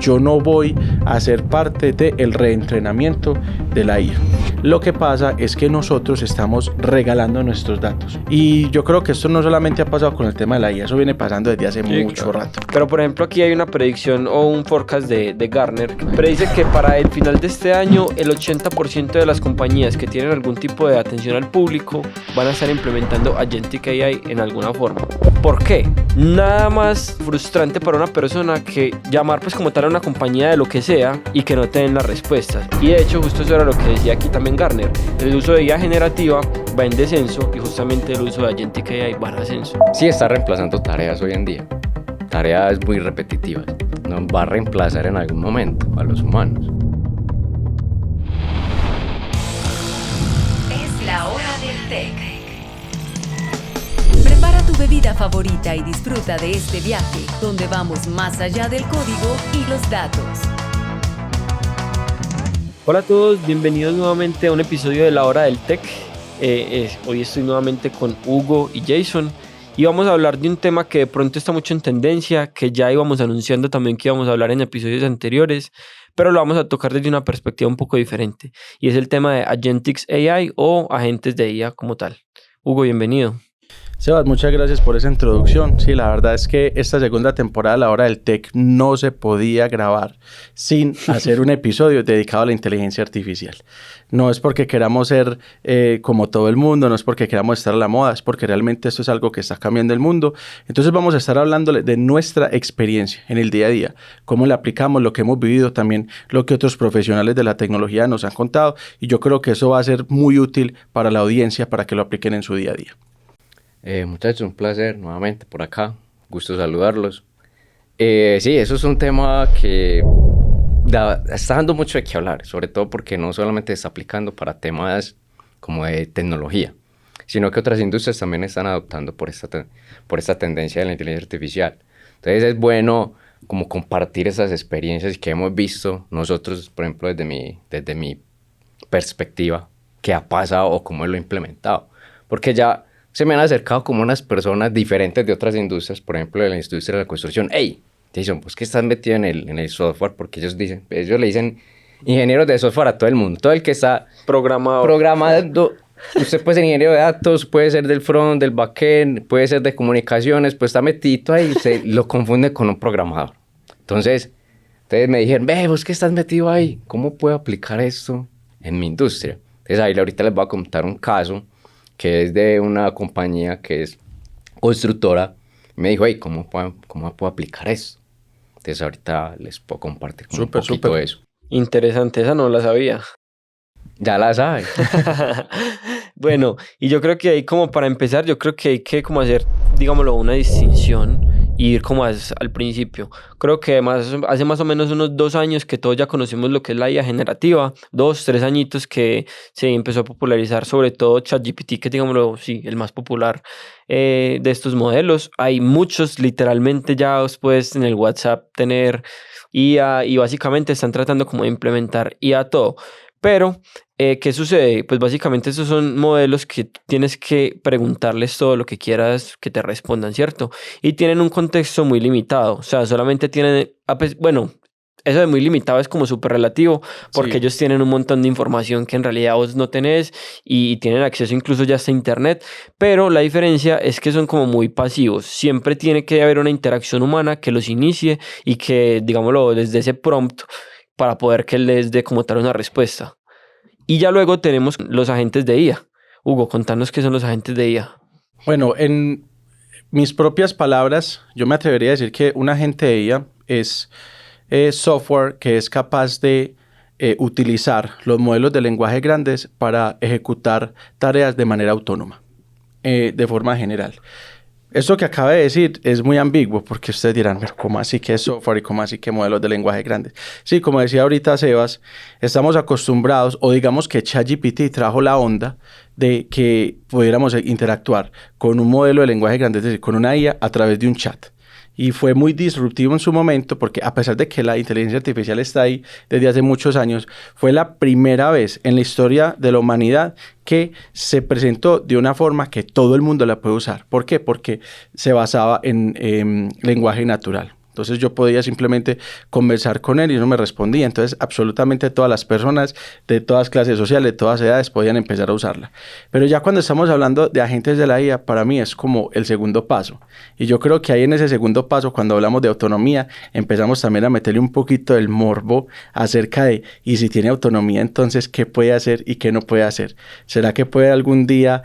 yo no voy a ser parte del reentrenamiento de la IA. Lo que pasa es que nosotros estamos regalando nuestros datos. Y yo creo que esto no solamente ha pasado con el tema de la IA, eso viene pasando desde hace mucho rato. Pero por ejemplo aquí hay una predicción o un forecast de Gartner que predice que para el final de este año el 80% de las compañías que tienen algún tipo de atención al público van a estar implementando Agentic AI en alguna forma. ¿Por qué? Nada más frustrante para una persona que llamar pues como tal a una compañía de lo que sea y que no te den las respuestas. Y de hecho justo eso era lo que decía aquí también Gartner. El uso de IA generativa va en descenso y justamente el uso de Agentic AI va en ascenso. Sí, está reemplazando tareas hoy en día. Tareas muy repetitivas. Nos va a reemplazar en algún momento a los humanos. Es la hora del tech. Prepara tu bebida favorita y disfruta de este viaje donde vamos más allá del código y los datos. Hola a todos, bienvenidos nuevamente a un episodio de La Hora del Tech. Hoy estoy nuevamente con Hugo y Jason y vamos a hablar de un tema que de pronto está mucho en tendencia, que ya íbamos anunciando también que íbamos a hablar en episodios anteriores, pero lo vamos a tocar desde una perspectiva un poco diferente, y es el tema de Agentic AI o agentes de IA como tal. Hugo, bienvenido. Sebas, muchas gracias por esa introducción. Sí, la verdad es que esta segunda temporada de La Hora del Tech no se podía grabar sin hacer un episodio dedicado a la inteligencia artificial. No es porque queramos ser como todo el mundo, no es porque queramos estar a la moda, es porque realmente esto es algo que está cambiando el mundo. Entonces vamos a estar hablando de nuestra experiencia en el día a día, cómo la aplicamos, lo que hemos vivido, también lo que otros profesionales de la tecnología nos han contado, y yo creo que eso va a ser muy útil para la audiencia para que lo apliquen en su día a día. Muchachos, un placer nuevamente por acá. Gusto saludarlos. Sí, eso es un tema que está dando mucho de qué hablar, sobre todo porque no solamente se está aplicando para temas como de tecnología, sino que otras industrias también están adoptando por esta tendencia de la inteligencia artificial. Entonces es bueno como compartir esas experiencias que hemos visto nosotros, por ejemplo, desde mi perspectiva, qué ha pasado o cómo lo he implementado. Porque ya se me han acercado como unas personas diferentes de otras industrias, por ejemplo, de la industria de la construcción. ¡Hey, Jason, vos que estás metido en el software! Porque ellos le dicen ingenieros de software a todo el mundo. Todo el que está programando. Usted puede ser ingeniero de datos, puede ser del front, del backend, puede ser de comunicaciones, pues está metido ahí, se lo confunde con un programador. Entonces me dijeron, vos que estás metido ahí, ¿cómo puedo aplicar esto en mi industria? Entonces ahí ahorita les voy a contar un caso que es de una compañía que es constructora. Me dijo, hey, ¿cómo puedo aplicar esto? Entonces ahorita les puedo compartir un poquito de eso. Interesante, esa no la sabía. Ya la sabe. Bueno, y yo creo que ahí como para empezar, yo creo que hay que como hacer, digámoslo, una distinción y ir como al principio. Creo que hace más o menos unos 2 años que todos ya conocemos lo que es la IA generativa, 2, 3 añitos que se empezó a popularizar, sobre todo ChatGPT, que digámoslo, sí, el más popular de estos modelos. Hay muchos, literalmente ya os puedes en el WhatsApp tener IA y básicamente están tratando como de implementar IA todo. Pero, ¿qué sucede? Pues básicamente esos son modelos que tienes que preguntarles todo lo que quieras que te respondan, ¿cierto? Y tienen un contexto muy limitado, o sea, solamente tienen, bueno, eso de muy limitado es como súper relativo, porque sí, ellos tienen un montón de información que en realidad vos no tenés y tienen acceso incluso ya hasta internet, pero la diferencia es que son como muy pasivos. Siempre tiene que haber una interacción humana que los inicie y que, digámoslo, desde ese prompt para poder que les dé como tal una respuesta. Y ya luego tenemos los agentes de IA. Hugo, contanos qué son los agentes de IA. Bueno, en mis propias palabras, yo me atrevería a decir que un agente de IA es software que es capaz de utilizar los modelos de lenguaje grandes para ejecutar tareas de manera autónoma, de forma general. Esto que acaba de decir es muy ambiguo porque ustedes dirán, pero ¿cómo así que es software y cómo así que modelos de lenguaje grandes? Sí, como decía ahorita Sebas, estamos acostumbrados, o digamos que ChatGPT trajo la onda de que pudiéramos interactuar con un modelo de lenguaje grande, es decir, con una IA a través de un chat. Y fue muy disruptivo en su momento porque a pesar de que la inteligencia artificial está ahí desde hace muchos años, fue la primera vez en la historia de la humanidad que se presentó de una forma que todo el mundo la puede usar. ¿Por qué? Porque se basaba en lenguaje natural. Entonces yo podía simplemente conversar con él y no me respondía. Entonces absolutamente todas las personas de todas clases sociales, de todas edades podían empezar a usarla. Pero ya cuando estamos hablando de agentes de la IA, para mí es como el segundo paso. Y yo creo que ahí en ese segundo paso, cuando hablamos de autonomía, empezamos también a meterle un poquito del morbo acerca de, y si tiene autonomía, entonces, ¿qué puede hacer y qué no puede hacer? ¿Será que puede algún día,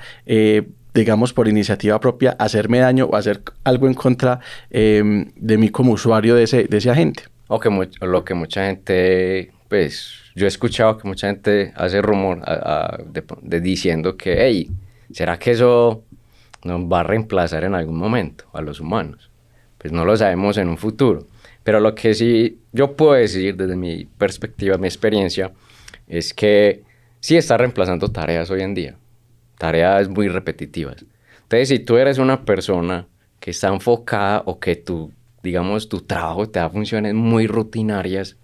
digamos, por iniciativa propia, hacerme daño o hacer algo en contra de mí como usuario de ese agente? O lo que mucha gente, pues, yo he escuchado que mucha gente hace rumor de diciendo que, hey, ¿será que eso nos va a reemplazar en algún momento a los humanos? Pues no lo sabemos en un futuro. Pero lo que sí yo puedo decir desde mi perspectiva, mi experiencia, es que sí está reemplazando tareas hoy en día. Tareas muy repetitivas. Entonces, si tú eres una persona que está enfocada o que digamos, tu trabajo te da funciones muy rutinarias,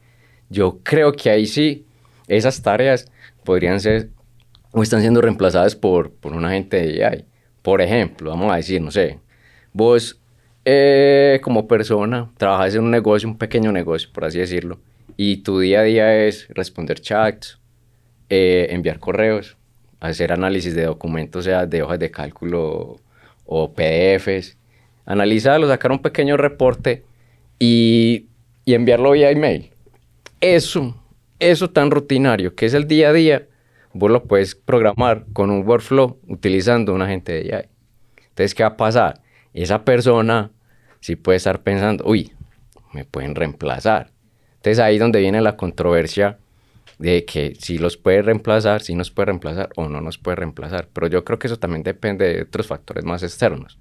yo creo que ahí sí, esas tareas podrían ser o están siendo reemplazadas por un agente de AI. Por ejemplo, vamos a decir, no sé, vos como persona trabajas en un negocio, un pequeño negocio, por así decirlo, y tu día a día es responder chats, enviar correos, hacer análisis de documentos, sea de hojas de cálculo o PDFs, analizarlo, sacar un pequeño reporte y enviarlo vía email. Eso tan rutinario que es el día a día, vos lo puedes programar con un workflow utilizando un agente de AI. Entonces, ¿qué va a pasar? Esa persona sí puede estar pensando, uy, me pueden reemplazar. Entonces, ahí es donde viene la controversia de que si los puede reemplazar, si nos puede reemplazar o no nos puede reemplazar. Pero yo creo que eso también depende de otros factores más externos.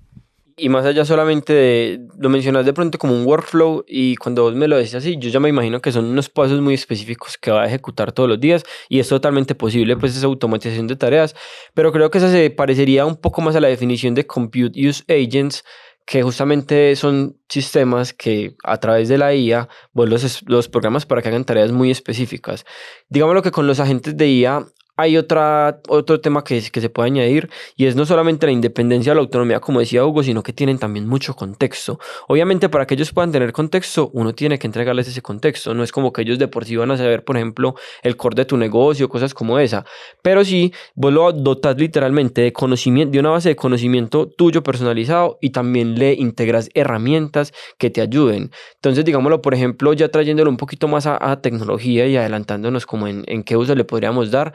Y más allá solamente lo mencionas de pronto como un workflow, y cuando vos me lo decís así, yo ya me imagino que son unos pasos muy específicos que va a ejecutar todos los días, y es totalmente posible, pues, esa automatización de tareas, pero creo que esa se parecería un poco más a la definición de Compute Use Agents, que justamente son sistemas que a través de la IA vos los programas para que hagan tareas muy específicas. Digámoslo que con los agentes de IA hay otro tema que se puede añadir, y es no solamente la independencia o la autonomía, como decía Hugo, sino que tienen también mucho contexto. Obviamente, para que ellos puedan tener contexto, uno tiene que entregarles ese contexto. No es como que ellos de por sí van a saber, por ejemplo, el core de tu negocio, cosas como esa. Pero sí, vos lo dotas literalmente de conocimiento, de una base de conocimiento tuyo personalizado, y también le integras herramientas que te ayuden. Entonces, digámoslo, por ejemplo, ya trayéndolo un poquito más a tecnología y adelantándonos como en qué uso le podríamos dar.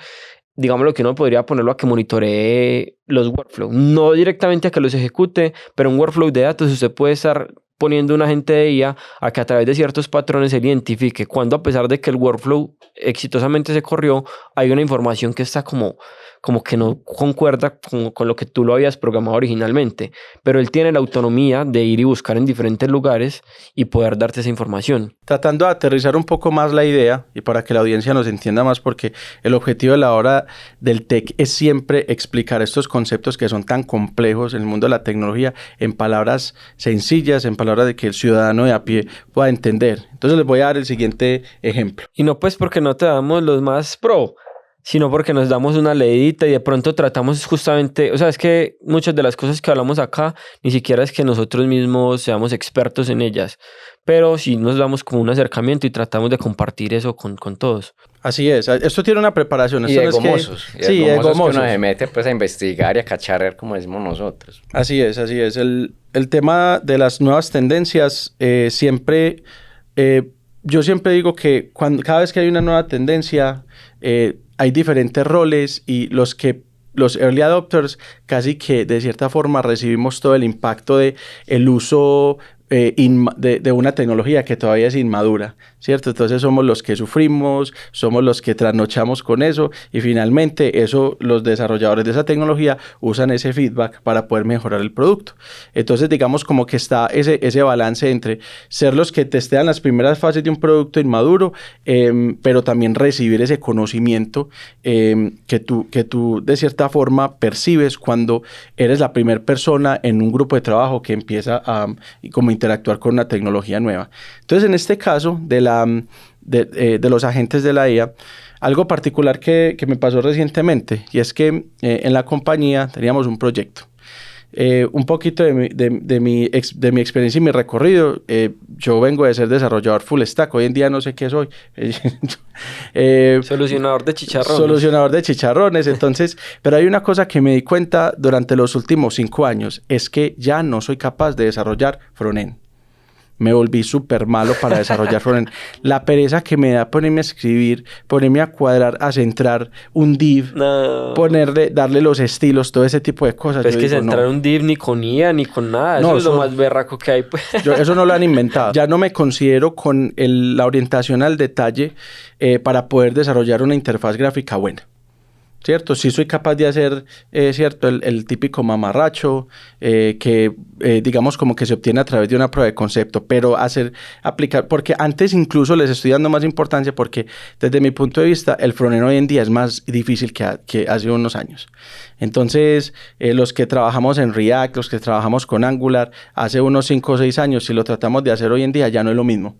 Digámoslo que uno podría ponerlo a que monitoree los workflows, no directamente a que los ejecute, pero un workflow de datos usted puede estar poniendo un agente de IA a que a través de ciertos patrones él identifique cuando, a pesar de que el workflow exitosamente se corrió, hay una información que está como que no concuerda con lo que tú lo habías programado originalmente, pero él tiene la autonomía de ir y buscar en diferentes lugares y poder darte esa información. Tratando de aterrizar un poco más la idea y para que la audiencia nos entienda más, porque el objetivo de la hora del tech es siempre explicar estos conceptos que son tan complejos en el mundo de la tecnología en palabras sencillas, en palabras de que el ciudadano de a pie pueda entender. Entonces les voy a dar el siguiente ejemplo. Y no pues porque no te damos los más pro, sino porque nos damos una leidita y de pronto tratamos justamente, o sea, es que muchas de las cosas que hablamos acá ni siquiera es que nosotros mismos seamos expertos en ellas, pero sí nos damos como un acercamiento y tratamos de compartir eso con todos. Así es, esto tiene una preparación. Y Esto de no es gomosos. que... Sí, de gomosos. Que uno se mete pues a investigar y a cacharrear, como decimos nosotros. Así es, así es. El tema de las nuevas tendencias siempre... yo siempre digo que cada vez que hay una nueva tendencia, hay diferentes roles, y los early adopters casi que de cierta forma recibimos todo el impacto de el uso de una tecnología que todavía es inmadura, ¿cierto? Entonces somos los que sufrimos, somos los que trasnochamos con eso, y finalmente eso, los desarrolladores de esa tecnología usan ese feedback para poder mejorar el producto. Entonces digamos como que está ese balance entre ser los que testean las primeras fases de un producto inmaduro, pero también recibir ese conocimiento que tú de cierta forma percibes cuando eres la primera persona en un grupo de trabajo que empieza a como interactuar con una tecnología nueva. Entonces, en este caso de los agentes de la IA, algo particular que me pasó recientemente, y es que en la compañía teníamos un proyecto. un poquito de mi experiencia y mi recorrido. Yo vengo de ser desarrollador full stack. Hoy en día no sé qué soy. Solucionador de chicharrones. Solucionador de chicharrones. Entonces, pero hay una cosa que me di cuenta durante los últimos 5 años. Es que ya no soy capaz de desarrollar frontend. Me volví súper malo para desarrollar frontend. La pereza que me da ponerme a escribir, ponerme a cuadrar, a centrar un div, darle los estilos, todo ese tipo de cosas. Pero es que centrar un div ni con IA ni con nada. Eso es lo más berraco que hay. Pues. Eso no lo han inventado. Ya no me considero con la orientación al detalle para poder desarrollar una interfaz gráfica buena. ¿Cierto? Sí soy capaz de hacer, ¿cierto? El típico mamarracho que, digamos, como que se obtiene a través de una prueba de concepto, pero aplicar, porque antes incluso les estoy dando más importancia porque desde mi punto de vista el frontend hoy en día es más difícil que hace unos años. Entonces, los que trabajamos en React, los que trabajamos con Angular, hace unos 5 o 6 años, si lo tratamos de hacer hoy en día, ya no es lo mismo.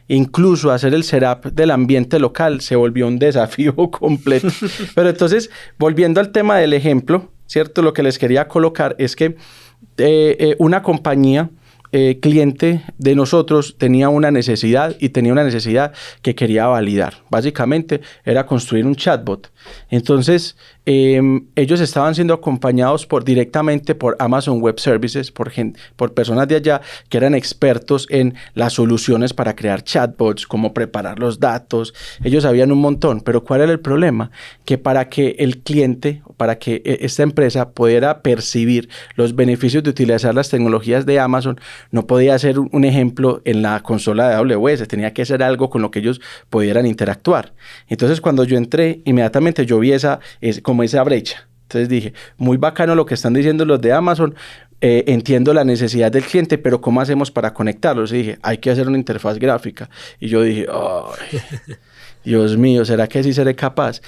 Incluso hacer el setup del ambiente local se volvió un desafío completo. Pero entonces, volviendo al tema del ejemplo, ¿cierto? Lo que les quería colocar es que una compañía cliente de nosotros tenía una necesidad que quería validar. Básicamente era construir un chatbot. Entonces, ellos estaban siendo acompañados directamente por Amazon Web Services, por personas de allá que eran expertos en las soluciones para crear chatbots, cómo preparar los datos. Ellos sabían un montón, pero ¿cuál era el problema? Que para que el cliente, para que esta empresa pudiera percibir los beneficios de utilizar las tecnologías de Amazon, no podía hacer un ejemplo en la consola de AWS, tenía que ser algo con lo que ellos pudieran interactuar. Entonces, cuando yo entré, inmediatamente yo vi como esa brecha. Entonces dije, muy bacano lo que están diciendo los de Amazon, entiendo la necesidad del cliente, pero ¿cómo hacemos para conectarlos? Y dije, hay que hacer una interfaz gráfica. Y yo dije, ay, Dios mío, ¿será que sí seré capaz?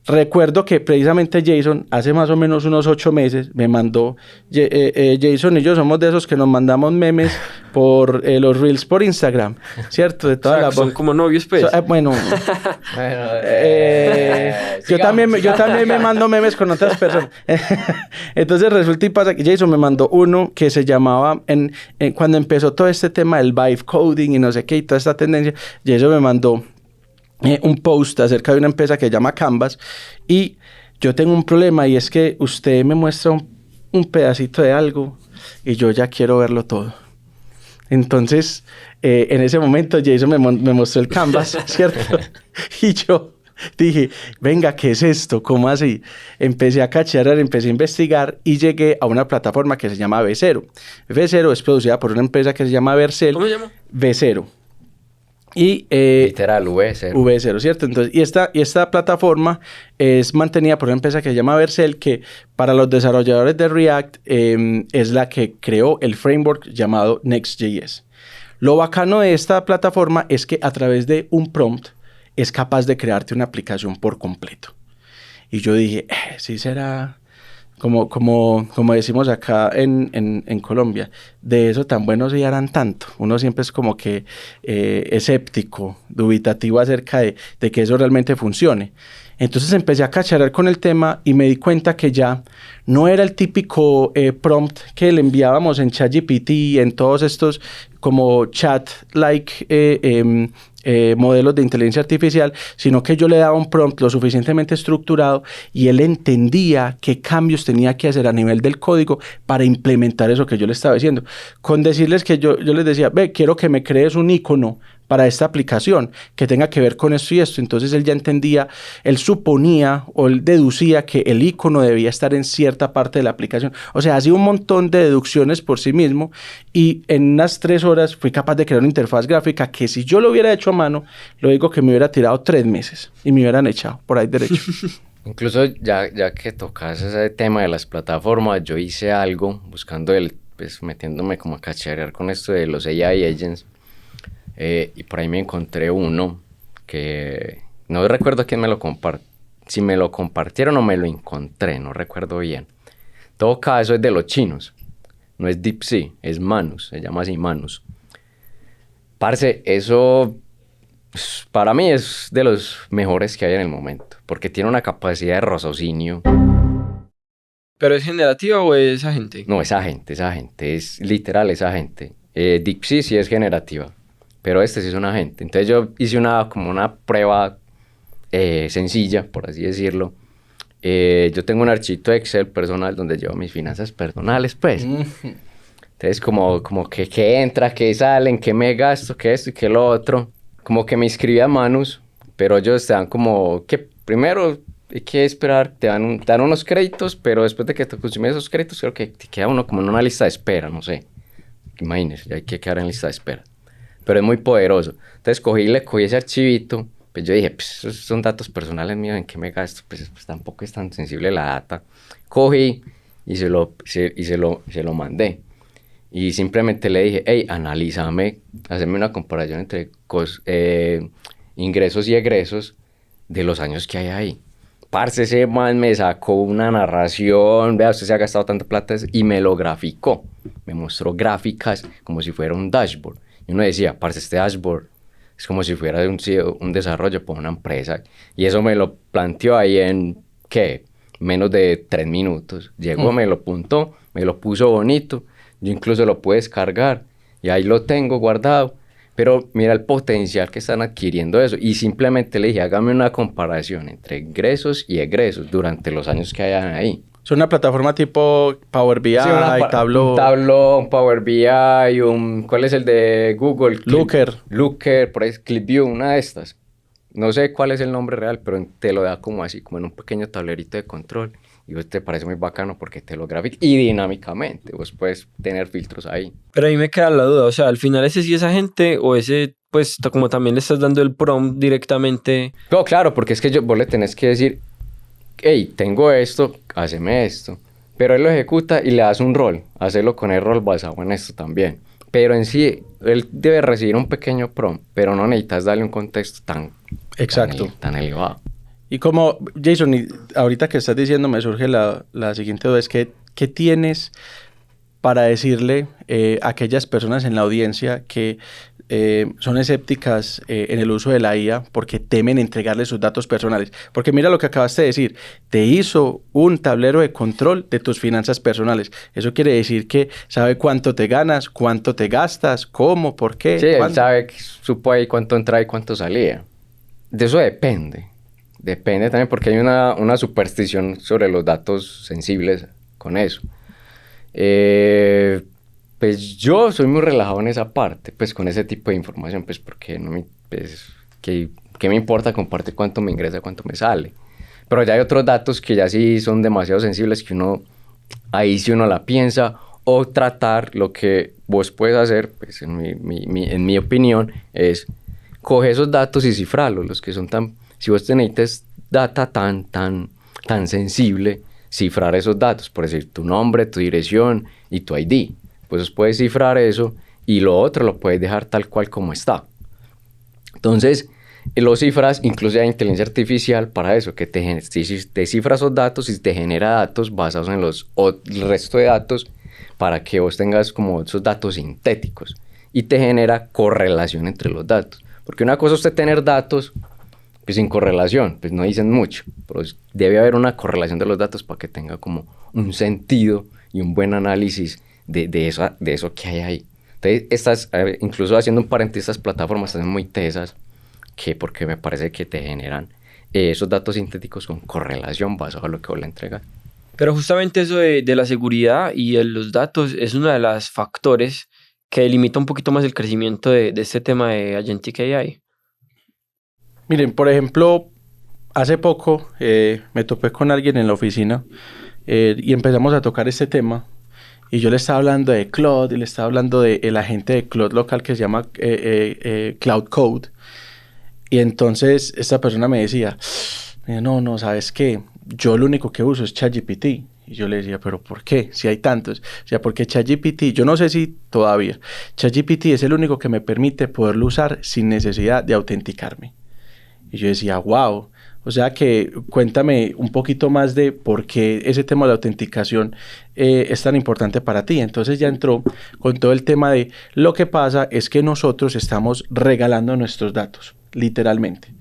Recuerdo que precisamente Jason, hace más o menos unos 8 meses, me mandó, Jason y yo somos de esos que nos mandamos memes por los Reels por Instagram, ¿cierto? De toda son como novios, pues. Bueno, yo también me mando memes con otras personas. Entonces resulta y pasa que Jason me mandó uno que se llamaba, cuando empezó todo este tema del vibe coding y no sé qué, y toda esta tendencia, Jason me mandó un post acerca de una empresa que se llama Canvas y yo tengo un problema y es que usted me muestra un pedacito de algo y yo ya quiero verlo todo. Entonces, en ese momento Jason me mostró el Canvas, ¿cierto? Y yo dije, venga, ¿qué es esto? ¿Cómo así? Empecé a cachear, empecé a investigar y llegué a una plataforma que se llama V0. V0 es producida por una empresa que se llama Vercel. ¿Cómo se llama? V0. Y, literal, V0. V0, ¿cierto? Entonces, y esta plataforma es mantenida por una empresa que se llama Vercel, que para los desarrolladores de React es la que creó el framework llamado Next.js. Lo bacano de esta plataforma es que a través de un prompt es capaz de crearte una aplicación por completo. Y yo dije, sí será... Como decimos acá en Colombia, de eso tan buenos se harán tanto. Uno siempre es como que escéptico, dubitativo acerca de que eso realmente funcione. Entonces empecé a cacharar con el tema y me di cuenta que ya no era el típico prompt que le enviábamos en ChatGPT, en todos estos como chat-like modelos de inteligencia artificial, sino que yo le daba un prompt lo suficientemente estructurado y él entendía qué cambios tenía que hacer a nivel del código para implementar eso que yo le estaba diciendo. Con decirles que yo les decía, quiero que me crees un icono para esta aplicación que tenga que ver con esto y esto. Entonces él ya entendía, él suponía o él deducía que el icono debía estar en cierta parte de la aplicación. O sea, hacía un montón de deducciones por sí mismo y en unas 3 horas fui capaz de crear una interfaz gráfica que si yo lo hubiera hecho a mano, lo digo que me hubiera tirado 3 meses y me hubieran echado por ahí derecho. Incluso ya que tocas ese tema de las plataformas, yo hice algo buscando pues metiéndome como a cacharear con esto de los AI agents. Y por ahí me encontré uno que no recuerdo quién me lo compartió, si me lo compartieron o me lo encontré, no recuerdo bien. En todo caso es de los chinos, no es DeepSeek, es Manus, se llama así Manus. Parce, eso para mí es de los mejores que hay en el momento, porque tiene una capacidad de raciocinio ¿Pero es generativa o es agente? No, esa gente, es literal esa gente. DeepSeek sí es generativa, pero este sí es un agente. Entonces yo hice como una prueba sencilla, por así decirlo. Yo tengo un archivito de Excel personal donde llevo mis finanzas personales, pues. Entonces, como que qué entra, qué sale, en qué me gasto, qué esto y qué lo otro. Como que me inscribí a Manus, pero ellos te dan como que primero hay que esperar, te dan unos créditos, pero después de que te consumes esos créditos, creo que te queda uno como en una lista de espera, no sé. Imagínese, hay que quedar en lista de espera. Pero es muy poderoso. Entonces le cogí ese archivito. Pues yo dije, pues esos son datos personales míos, ¿en qué me gasto? Pues tampoco es tan sensible la data. Cogí y se lo mandé. Y simplemente le dije, hey, analízame, hazme una comparación entre ingresos y egresos de los años que hay ahí. Parce, ese man me sacó una narración, vea, usted se ha gastado tanta plata, y me lo graficó. Me mostró gráficas como si fuera un dashboard. Y uno decía, parce, este dashboard es como si fuera un desarrollo para una empresa. Y eso me lo planteó ahí en, ¿qué? Menos de 3 minutos. Llegó, me lo puntó, me lo puso bonito. Yo incluso lo pude descargar. Y ahí lo tengo guardado. Pero mira el potencial que están adquiriendo eso. Y simplemente le dije, hágame una comparación entre ingresos y egresos durante los años que hayan ahí. Es una plataforma tipo Power BI, Sí, Tableau. Un Tableau, un Power BI, ¿cuál es el de Google? Looker, por ahí, ClipView, una de estas. No sé cuál es el nombre real, pero te lo da como así, como en un pequeño tablerito de control. Y vos te parece muy bacano porque te lo grafica y dinámicamente. Vos puedes tener filtros ahí. Pero ahí me queda la duda, o sea, al final ese sí es agente o ese, pues, como también le estás dando el prompt directamente. No, claro, porque es que vos le tenés que decir, hey, tengo esto, haceme esto. Pero él lo ejecuta y le das un rol. Hacerlo con el rol basado en esto también. Pero en sí, él debe recibir un pequeño prompt, pero no necesitas darle un contexto tan tan elevado. Y como, Jason, ahorita que estás diciendo, me surge la siguiente duda, es que, ¿qué tienes para decirle a aquellas personas en la audiencia que son escépticas en el uso de la IA porque temen entregarle sus datos personales? Porque mira lo que acabaste de decir, te hizo un tablero de control de tus finanzas personales. Eso quiere decir que sabe cuánto te ganas, cuánto te gastas, cómo, por qué. Sí, ¿cuándo? él sabe, supo ahí cuánto entraba y cuánto salía. De eso depende. Depende también porque hay una superstición sobre los datos sensibles con eso. Pues yo soy muy relajado en esa parte, pues con ese tipo de información, pues porque no ¿qué me importa compartir cuánto me ingresa, cuánto me sale? Pero ya hay otros datos que ya sí son demasiado sensibles que ahí sí uno la piensa, o tratar lo que vos puedes hacer, pues en mi opinión, es coger esos datos y cifrarlos, los que son si vos tenés data tan sensible, cifrar esos datos, por decir tu nombre, tu dirección y tu ID. Pues puedes cifrar eso y lo otro lo puedes dejar tal cual como está. Entonces, lo cifras, incluso hay inteligencia artificial para eso, que te cifra esos datos y te genera datos basados en el resto de datos para que vos tengas como esos datos sintéticos y te genera correlación entre los datos. Porque una cosa es usted tener datos pues sin correlación, pues no dicen mucho, pero debe haber una correlación de los datos para que tenga como un sentido y un buen análisis de eso que hay ahí. Entonces, incluso haciendo un paréntesis, estas plataformas están muy tesas, porque me parece que te generan esos datos sintéticos con correlación basado en lo que vos le entregas. Pero justamente eso de la seguridad y de los datos es uno de los factores que limita un poquito más el crecimiento de este tema de Agentic AI. Miren, por ejemplo, hace poco me topé con alguien en la oficina y empezamos a tocar este tema. Y yo le estaba hablando de Claude y le estaba hablando del agente de Claude local que se llama Cloud Code. Y entonces esta persona me decía, no, ¿sabes qué? Yo lo único que uso es ChatGPT. Y yo le decía, ¿pero por qué? Si hay tantos. O sea, porque ChatGPT, yo no sé si todavía, ChatGPT es el único que me permite poderlo usar sin necesidad de autenticarme. Y yo decía, wow. O sea que cuéntame un poquito más de por qué ese tema de la autenticación es tan importante para ti. Entonces ya entró con todo el tema de lo que pasa es que nosotros estamos regalando nuestros datos, literalmente.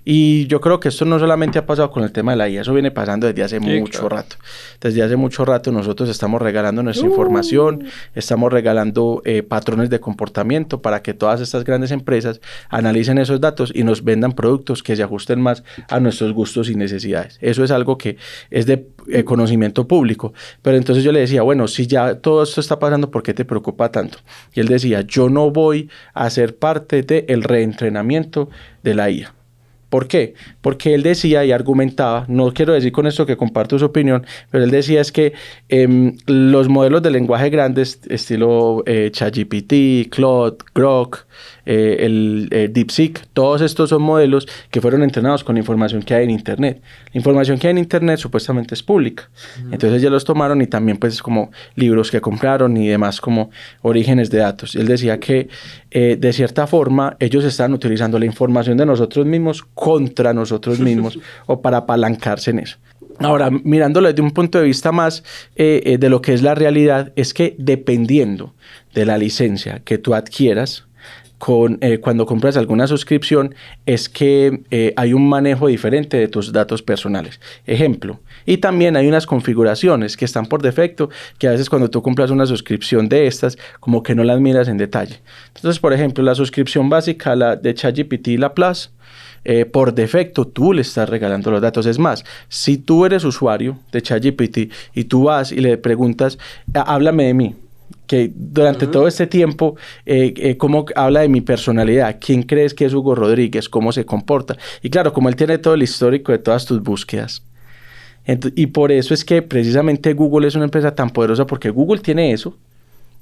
Y yo creo que esto no solamente ha pasado con el tema de la IA, eso viene pasando desde hace mucho rato. Desde hace mucho rato nosotros estamos regalando nuestra información, estamos regalando patrones de comportamiento para que todas estas grandes empresas analicen esos datos y nos vendan productos que se ajusten más a nuestros gustos y necesidades. Eso es algo que es de conocimiento público. Pero entonces yo le decía, bueno, si ya todo esto está pasando, ¿por qué te preocupa tanto? Y él decía, yo no voy a ser parte del reentrenamiento de la IA. ¿Por qué? Porque él decía y argumentaba, no quiero decir con esto que comparto su opinión, pero él decía es que los modelos de lenguaje grandes, estilo ChatGPT, Claude, Grok, DeepSeek, todos estos son modelos que fueron entrenados con información que hay en Internet. La información que hay en Internet supuestamente es pública. Entonces ya los tomaron y también pues como libros que compraron y demás como orígenes de datos. Él decía que de cierta forma ellos están utilizando la información de nosotros mismos contra nosotros mismos o para apalancarse en eso. Ahora, mirándolo desde un punto de vista más de lo que es la realidad, es que dependiendo de la licencia que tú adquieras, cuando compras alguna suscripción, es que hay un manejo diferente de tus datos personales. Ejemplo, y también hay unas configuraciones que están por defecto, que a veces cuando tú compras una suscripción de estas, como que no las miras en detalle. Entonces, por ejemplo, la suscripción básica, la de ChatGPT y la Plus, por defecto tú le estás regalando los datos. Es más, si tú eres usuario de ChatGPT y tú vas y le preguntas, háblame de mí, que durante todo este tiempo, cómo habla de mi personalidad, quién crees que es Hugo Rodríguez, cómo se comporta. Y claro, como él tiene todo el histórico de todas tus búsquedas. Y por eso es que precisamente Google es una empresa tan poderosa, porque Google tiene eso,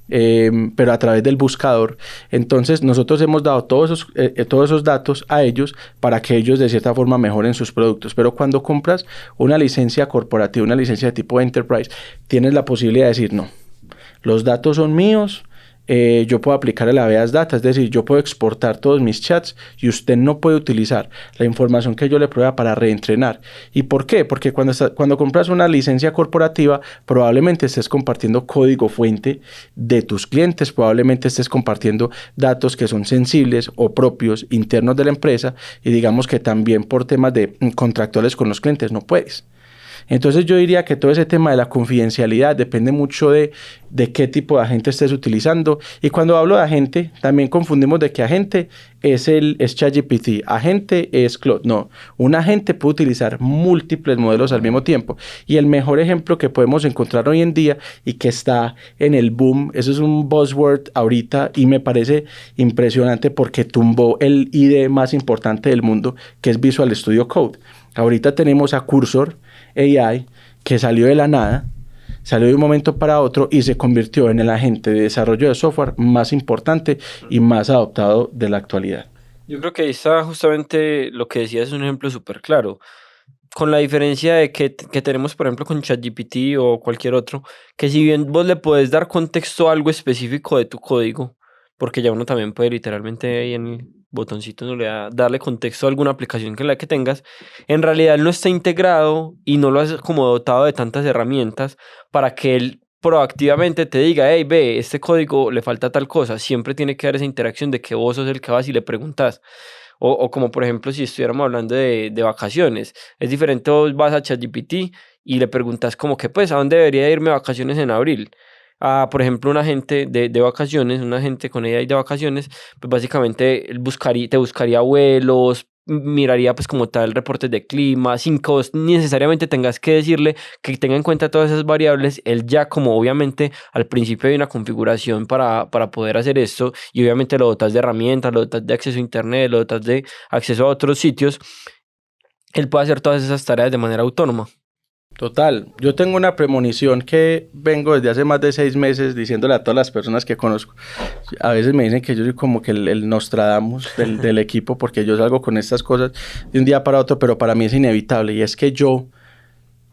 pero a través del buscador. Entonces nosotros hemos dado todos esos datos a ellos para que ellos de cierta forma mejoren sus productos. Pero cuando compras una licencia corporativa, una licencia de tipo Enterprise, tienes la posibilidad de decir no. Los datos son míos, yo puedo aplicar el habeas data, es decir, yo puedo exportar todos mis chats y usted no puede utilizar la información que yo le provea para reentrenar. ¿Y por qué? Porque cuando compras una licencia corporativa, probablemente estés compartiendo código fuente de tus clientes, probablemente estés compartiendo datos que son sensibles o propios internos de la empresa, y digamos que también por temas de contractuales con los clientes no puedes. Entonces yo diría que todo ese tema de la confidencialidad depende mucho de qué tipo de agente estés utilizando. Y cuando hablo de agente, también confundimos de que agente es ChatGPT, agente es Claude. No, un agente puede utilizar múltiples modelos al mismo tiempo. Y el mejor ejemplo que podemos encontrar hoy en día y que está en el boom, eso es un buzzword ahorita y me parece impresionante porque tumbó el IDE más importante del mundo, que es Visual Studio Code. Ahorita tenemos a Cursor AI, que salió de la nada, salió de un momento para otro y se convirtió en el agente de desarrollo de software más importante y más adoptado de la actualidad. Yo creo que ahí está justamente lo que decías, es un ejemplo súper claro. Con la diferencia de que tenemos, por ejemplo, con ChatGPT o cualquier otro, que si bien vos le podés dar contexto a algo específico de tu código, porque ya uno también puede literalmente ahí en el botoncito no le da, darle contexto a alguna aplicación que la que tengas, en realidad él no está integrado y no lo has como dotado de tantas herramientas para que él proactivamente te diga, hey, ve, este código le falta tal cosa. Siempre tiene que haber esa interacción de que vos sos el que vas y le preguntas. O como por ejemplo si estuviéramos hablando de vacaciones, es diferente, vos vas a ChatGPT y le preguntas como que pues a dónde debería irme de vacaciones en abril. Por ejemplo, un agente de vacaciones, un agente con AI de vacaciones, pues básicamente él te buscaría vuelos, miraría pues como tal reportes de clima, sin que vos necesariamente tengas que decirle que tenga en cuenta todas esas variables. Él ya como obviamente al principio hay una configuración para poder hacer esto y obviamente lo dotas de herramientas, lo dotas de acceso a internet, lo dotas de acceso a otros sitios, él puede hacer todas esas tareas de manera autónoma. Total, yo tengo una premonición que vengo desde hace más de 6 meses diciéndole a todas las personas que conozco. A veces me dicen que yo soy como que el Nostradamus del equipo, porque yo salgo con estas cosas de un día para otro, pero para mí es inevitable, y es que yo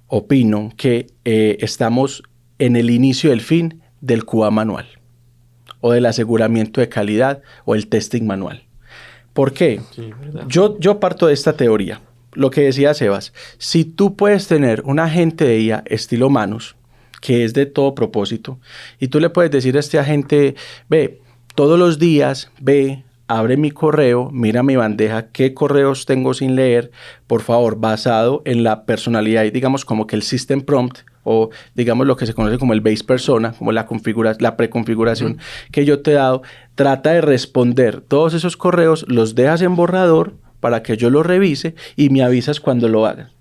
opino que estamos en el inicio del fin del QA manual, o del aseguramiento de calidad, o el testing manual. ¿Por qué? Sí, yo parto de esta teoría. Lo que decía Sebas, si tú puedes tener un agente de IA estilo Manus, que es de todo propósito, y tú le puedes decir a este agente, ve, todos los días, ve, abre mi correo, mira mi bandeja, qué correos tengo sin leer, por favor, basado en la personalidad y digamos como que el system prompt o digamos lo que se conoce como el base persona, como la preconfiguración que yo te he dado, trata de responder todos esos correos, los dejas en borrador para que yo los revise y me avisas cuando lo hagas.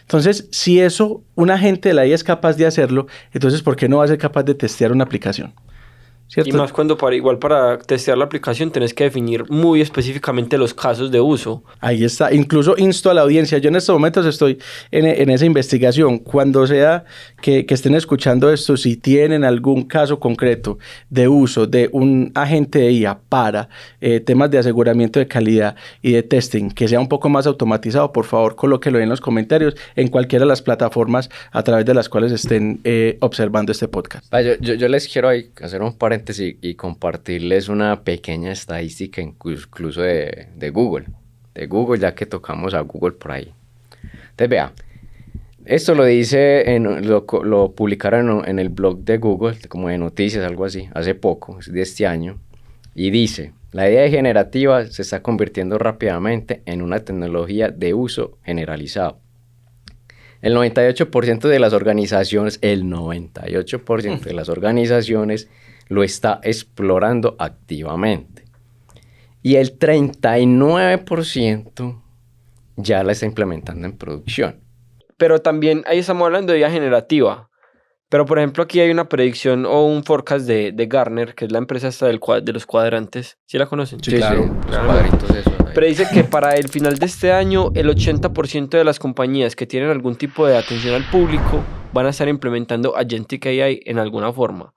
Entonces, si eso, un agente de la IA es capaz de hacerlo, entonces, ¿por qué no va a ser capaz de testear una aplicación? ¿Cierto? Y más cuando igual para testear la aplicación tenés que definir muy específicamente los casos de uso. Ahí está. Incluso insto a la audiencia. Yo en estos momentos estoy en esa investigación. Cuando sea que estén escuchando esto, si tienen algún caso concreto de uso de un agente de IA para temas de aseguramiento de calidad y de testing, que sea un poco más automatizado, por favor, colóquelo en los comentarios en cualquiera de las plataformas a través de las cuales estén observando este podcast. Yo les quiero ahí hacer un paréntesis y compartirles una pequeña estadística incluso de Google. De Google, ya que tocamos a Google por ahí. Entonces, vea, esto lo dice, lo publicaron en el blog de Google, como de noticias, algo así, hace poco, es de este año, y dice, la IA generativa se está convirtiendo rápidamente en una tecnología de uso generalizado. El 98% de las organizaciones, lo está explorando activamente. Y el 39% ya la está implementando en producción. Pero también ahí estamos hablando de IA generativa. Pero por ejemplo aquí hay una predicción o un forecast de Gartner, que es la empresa esta de los cuadrantes. ¿Sí la conocen? Sí, claro. Los cuadritos esos. Predice que para el final de este año el 80% de las compañías que tienen algún tipo de atención al público van a estar implementando Agentic AI en alguna forma.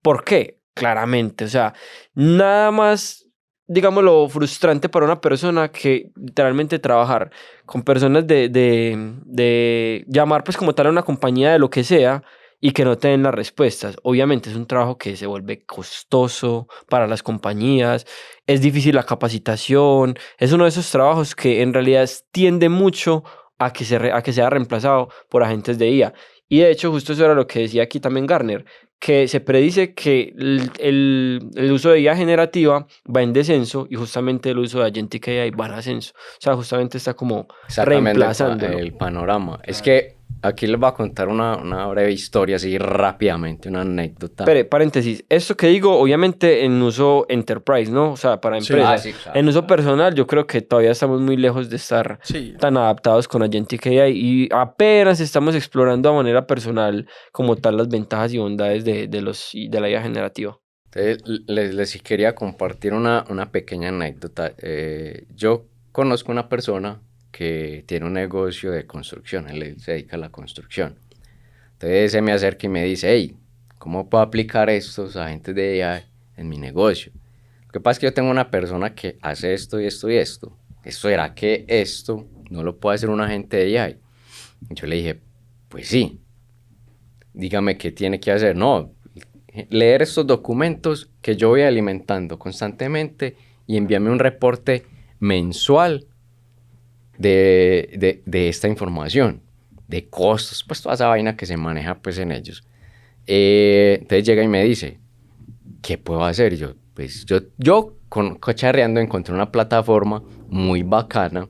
¿Por qué? Claramente, o sea, nada más, digámoslo, frustrante para una persona que literalmente trabajar con personas de llamar pues como tal a una compañía de lo que sea y que no te den las respuestas. Obviamente es un trabajo que se vuelve costoso para las compañías, es difícil la capacitación, es uno de esos trabajos que en realidad tiende mucho a que sea reemplazado por agentes de IA. Y de hecho, justo eso era lo que decía aquí también Gartner, que se predice que el uso de IA generativa va en descenso y justamente el uso de Agentic AI va en ascenso. O sea, justamente está como reemplazando el panorama. Es que aquí les voy a contar una breve historia así rápidamente, una anécdota. Pero, paréntesis, esto que digo, obviamente en uso enterprise, ¿no? O sea, para empresas. Sí, claro, en uso personal, yo creo que todavía estamos muy lejos de estar tan adaptados con Agentic AI y apenas estamos explorando de manera personal como tal las ventajas y bondades de la IA generativa. Entonces, les quería compartir una pequeña anécdota. Yo conozco una persona que tiene un negocio de construcción, él se dedica a la construcción. Entonces se me acerca y me dice, hey, ¿cómo puedo aplicar estos agentes de AI en mi negocio? Lo que pasa es que yo tengo una persona que hace esto y esto y esto. ¿Será que esto no lo puede hacer un agente de AI? Y yo le dije, pues sí. Dígame qué tiene que hacer. No, leer estos documentos que yo voy alimentando constantemente y envíame un reporte mensual de esta información, de costos, pues toda esa vaina que se maneja pues en ellos. Entonces llega y me dice, ¿qué puedo hacer? Y yo cocharreando encontré una plataforma muy bacana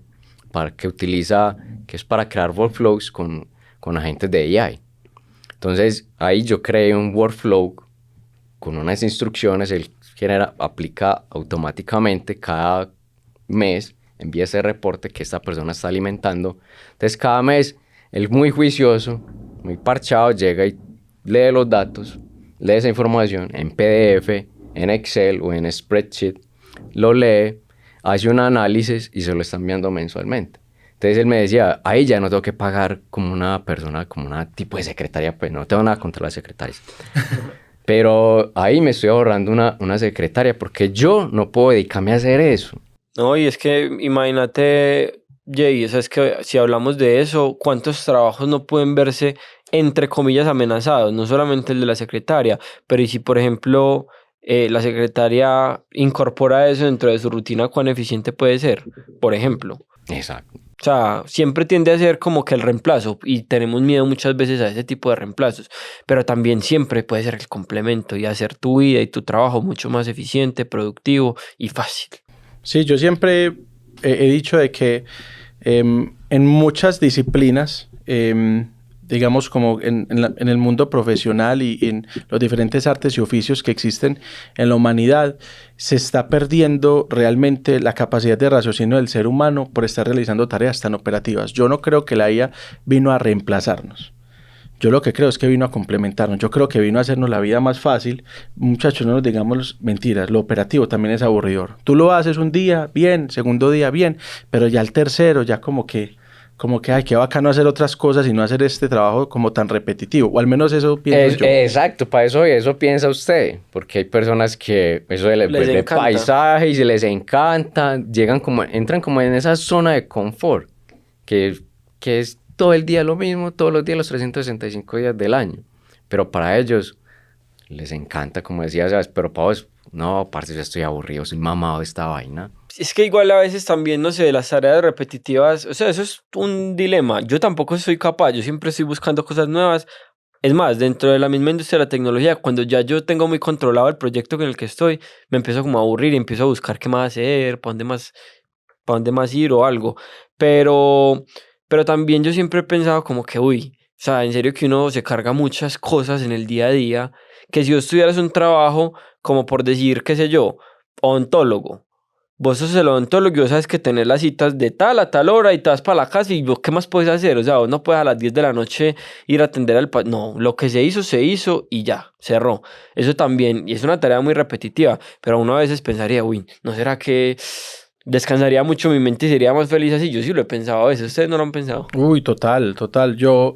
que es para crear workflows con agentes de AI. Entonces ahí yo creé un workflow con unas instrucciones, él aplica automáticamente cada mes, envía ese reporte que esta persona está alimentando. Entonces cada mes, él muy juicioso, muy parchado, llega y lee los datos, lee esa información en PDF, en Excel o en Spreadsheet, lo lee, hace un análisis y se lo está enviando mensualmente. Entonces él me decía, ahí ya no tengo que pagar como una persona, como una tipo de secretaria, pues no tengo nada contra las secretarias. Pero ahí me estoy ahorrando una secretaria porque yo no puedo dedicarme a hacer eso. No, y es que imagínate, Jay, o sea, es que si hablamos de eso, ¿cuántos trabajos no pueden verse, entre comillas, amenazados? No solamente el de la secretaria, pero y si, por ejemplo, la secretaria incorpora eso dentro de su rutina, ¿cuán eficiente puede ser? Por ejemplo. Exacto. O sea, siempre tiende a ser como que el reemplazo y tenemos miedo muchas veces a ese tipo de reemplazos, pero también siempre puede ser el complemento y hacer tu vida y tu trabajo mucho más eficiente, productivo y fácil. Sí, yo siempre he dicho de que en muchas disciplinas, digamos como en el mundo profesional y en los diferentes artes y oficios que existen en la humanidad, se está perdiendo realmente la capacidad de raciocinio del ser humano por estar realizando tareas tan operativas. Yo no creo que la IA vino a reemplazarnos. Yo lo que creo es que vino a complementarnos. Yo creo que vino a hacernos la vida más fácil. Muchachos, no nos digamos mentiras. Lo operativo también es aburridor. Tú lo haces un día, bien. Segundo día, bien. Pero ya el tercero, ya como que, ay, qué bacano hacer otras cosas y no hacer este trabajo como tan repetitivo. O al menos eso pienso yo. Exacto, para eso piensa usted. Porque hay personas que eso de paisaje y se les encanta. Entran como en esa zona de confort. Que es todo el día lo mismo, todos los días, los 365 días del año. Pero para ellos les encanta, como decía, ¿sabes? Pero para vos, no, parce, yo estoy aburrido, soy mamado de esta vaina. Es que igual a veces también, no sé, las tareas repetitivas, o sea, eso es un dilema. Yo tampoco soy capaz, yo siempre estoy buscando cosas nuevas. Es más, dentro de la misma industria de la tecnología, cuando ya yo tengo muy controlado el proyecto en el que estoy, me empiezo como a aburrir y empiezo a buscar qué más hacer, para dónde más ir o algo. Pero también yo siempre he pensado como que, uy, o sea, en serio que uno se carga muchas cosas en el día a día, que si vos tuvieras un trabajo, como por decir, qué sé yo, odontólogo. Vos sos el odontólogo y vos sabes que tenés las citas de tal a tal hora y te vas para la casa y vos, ¿qué más puedes hacer? O sea, vos no puedes a las 10 de la noche ir a atender al paciente. No, lo que se hizo y ya, cerró. Eso también, y es una tarea muy repetitiva, pero uno a veces pensaría, uy, ¿no será que descansaría mucho mi mente y sería más feliz así? Yo sí lo he pensado a veces. ¿Ustedes no lo han pensado? Uy, total. Yo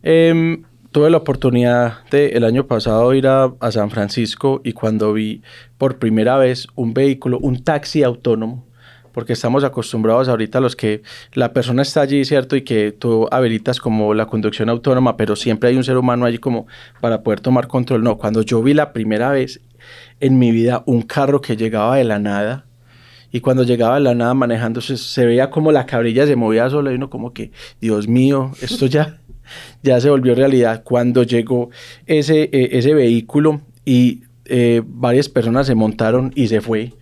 tuve la oportunidad el año pasado ir a San Francisco y cuando vi por primera vez un vehículo, un taxi autónomo, porque estamos acostumbrados ahorita a los que la persona está allí, ¿cierto? Y que tú habilitas como la conducción autónoma, pero siempre hay un ser humano allí como para poder tomar control. No, cuando yo vi la primera vez en mi vida un carro que llegaba de la nada, y cuando llegaba de la nada manejando, se veía como la cabrilla se movía sola y uno como que, Dios mío, esto ya se volvió realidad. Cuando llegó ese vehículo y varias personas se montaron y se fue,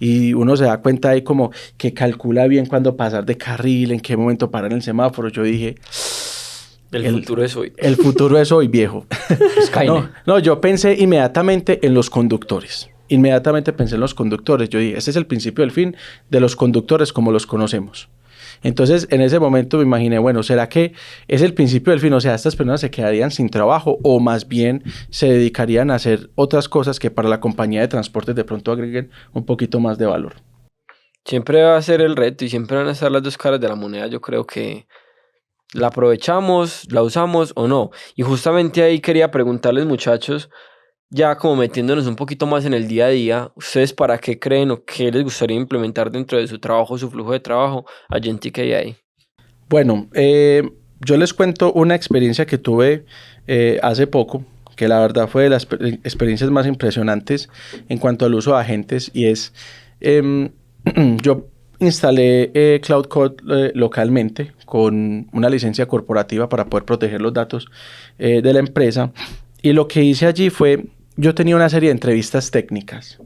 y uno se da cuenta ahí como que calcula bien cuándo pasar de carril, en qué momento parar en el semáforo. Yo dije, el futuro es hoy. El futuro es hoy, viejo. No, yo pensé inmediatamente en los conductores. Inmediatamente pensé en los conductores. Yo dije, este es el principio del fin de los conductores como los conocemos. Entonces, en ese momento me imaginé, bueno, ¿será que es el principio del fin? O sea, estas personas se quedarían sin trabajo o más bien se dedicarían a hacer otras cosas que para la compañía de transportes de pronto agreguen un poquito más de valor. Siempre va a ser el reto y siempre van a estar las dos caras de la moneda. Yo creo que la aprovechamos, la usamos o no. Y justamente ahí quería preguntarles, muchachos, ya como metiéndonos un poquito más en el día a día, ¿ustedes para qué creen o qué les gustaría implementar dentro de su trabajo, su flujo de trabajo allí en TKI? Bueno, yo les cuento una experiencia que tuve hace poco, que la verdad fue de las experiencias más impresionantes en cuanto al uso de agentes, y es, yo instalé Cloud Code localmente con una licencia corporativa para poder proteger los datos de la empresa, y lo que hice allí fue, yo tenía una serie de entrevistas técnicas.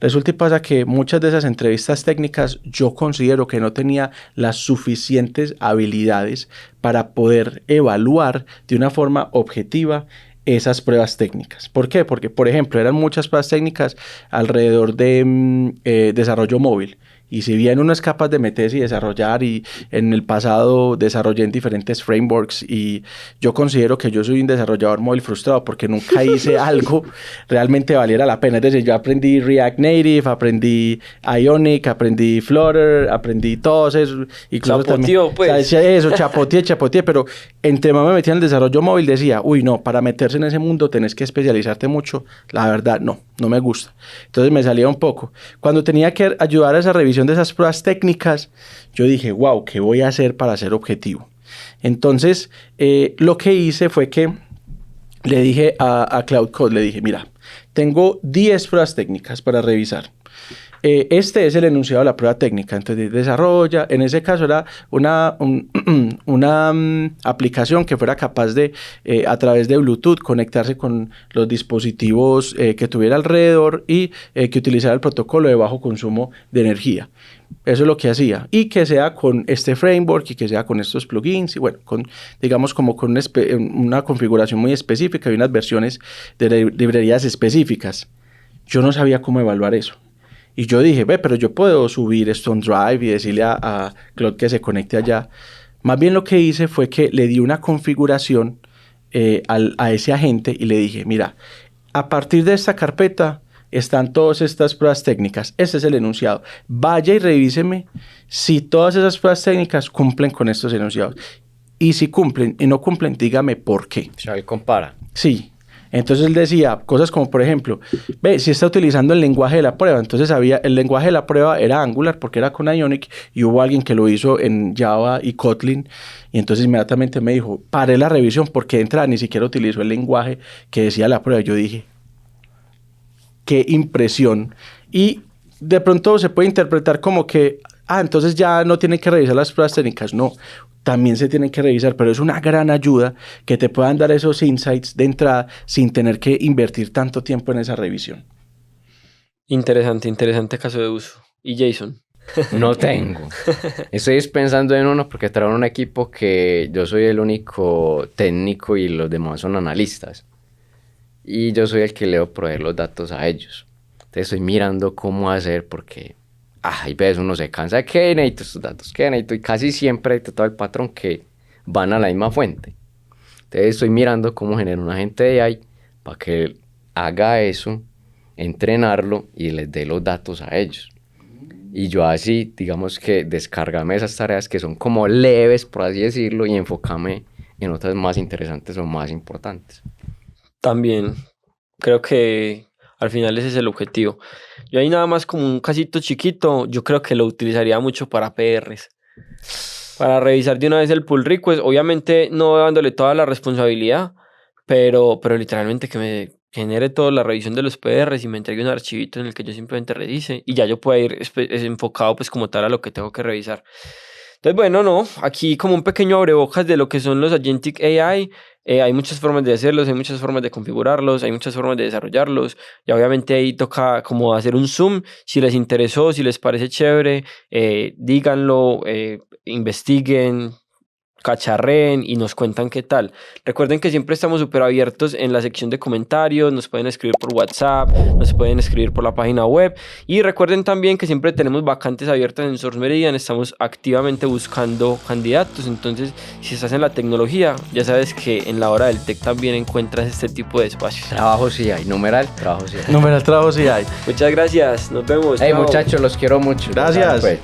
Resulta y pasa que muchas de esas entrevistas técnicas yo considero que no tenía las suficientes habilidades para poder evaluar de una forma objetiva esas pruebas técnicas. ¿Por qué? Porque, por ejemplo, eran muchas pruebas técnicas alrededor de desarrollo móvil. Y si bien uno es capaz de meterse y desarrollar, y en el pasado desarrollé en diferentes frameworks, y yo considero que yo soy un desarrollador móvil frustrado porque nunca hice algo realmente valiera la pena. Es decir, yo aprendí React Native, aprendí Ionic, aprendí Flutter, aprendí todos esos. Chapoteó, pues. O sea, eso, chapoteé, pero entre más me metía en el desarrollo móvil decía, uy, no, para meterse en ese mundo tenés que especializarte mucho. La verdad, no me gusta. Entonces me salía un poco. Cuando tenía que ayudar a esa revisión de esas pruebas técnicas, yo dije, wow, ¿qué voy a hacer para ser objetivo? Entonces, lo que hice fue que le dije a Cloud Code, le dije, mira, tengo 10 pruebas técnicas para revisar. este es el enunciado de la prueba técnica. Entonces desarrolla, en ese caso era una aplicación que fuera capaz de, a través de Bluetooth, conectarse con los dispositivos que tuviera alrededor y que utilizara el protocolo de bajo consumo de energía. Eso es lo que hacía. Y que sea con este framework y que sea con estos plugins y bueno, digamos como con una configuración muy específica y unas versiones de librerías específicas. Yo no sabía cómo evaluar eso. Y yo dije, pero yo puedo subir esto en Drive y decirle a Claude que se conecte allá. Más bien lo que hice fue que le di una configuración a ese agente y le dije, mira, a partir de esta carpeta están todas estas pruebas técnicas. Ese es el enunciado. Vaya y revíseme si todas esas pruebas técnicas cumplen con estos enunciados. Y si cumplen y no cumplen, dígame por qué. O sea, él compara. Sí. Entonces él decía cosas como, por ejemplo, si está utilizando el lenguaje de la prueba. Entonces el lenguaje de la prueba era Angular porque era con Ionic y hubo alguien que lo hizo en Java y Kotlin. Y entonces inmediatamente me dijo, paré la revisión porque de entrada ni siquiera utilizó el lenguaje que decía la prueba. Yo dije, qué impresión. Y de pronto se puede interpretar como que, entonces ya no tienen que revisar las pruebas técnicas. No, también se tienen que revisar, pero es una gran ayuda que te puedan dar esos insights de entrada sin tener que invertir tanto tiempo en esa revisión. Interesante caso de uso. ¿Y Jason? No tengo. Estoy pensando en uno porque traen un equipo que yo soy el único técnico y los demás son analistas. Y yo soy el que le proveer los datos a ellos. Entonces estoy mirando cómo hacer porque hay veces uno se cansa de que necesito estos datos, que necesito, y casi siempre hay todo el patrón que van a la misma fuente. Entonces estoy mirando cómo generar un agente de AI para que haga eso, entrenarlo y les dé los datos a ellos. Y yo así, digamos que descargarme esas tareas que son como leves, por así decirlo, y enfocarme en otras más interesantes o más importantes. También creo que al final ese es el objetivo. Yo ahí nada más como un casito chiquito, yo creo que lo utilizaría mucho para PRs. Para revisar de una vez el pull request, obviamente no dándole toda la responsabilidad, pero literalmente que me genere toda la revisión de los PRs y me entregue un archivito en el que yo simplemente revise y ya yo pueda ir enfocado pues como tal a lo que tengo que revisar. Entonces bueno, aquí como un pequeño abrebocas de lo que son los Agentic AI. Hay muchas formas de hacerlos, hay muchas formas de configurarlos, hay muchas formas de desarrollarlos. Y obviamente ahí toca como hacer un zoom. Si les interesó, si les parece chévere, díganlo, investiguen, cacharreen y nos cuentan qué tal. Recuerden que siempre estamos súper abiertos en la sección de comentarios, nos pueden escribir por WhatsApp, nos pueden escribir por la página web y recuerden también que siempre tenemos vacantes abiertas en Source Meridian, estamos activamente buscando candidatos, entonces si estás en la tecnología, ya sabes que en la hora del tech también encuentras este tipo de espacios. Trabajo sí hay, numeral, trabajo sí hay. Numeral trabajo sí hay. Muchas gracias, nos vemos. Hey muchachos, los quiero mucho. Gracias.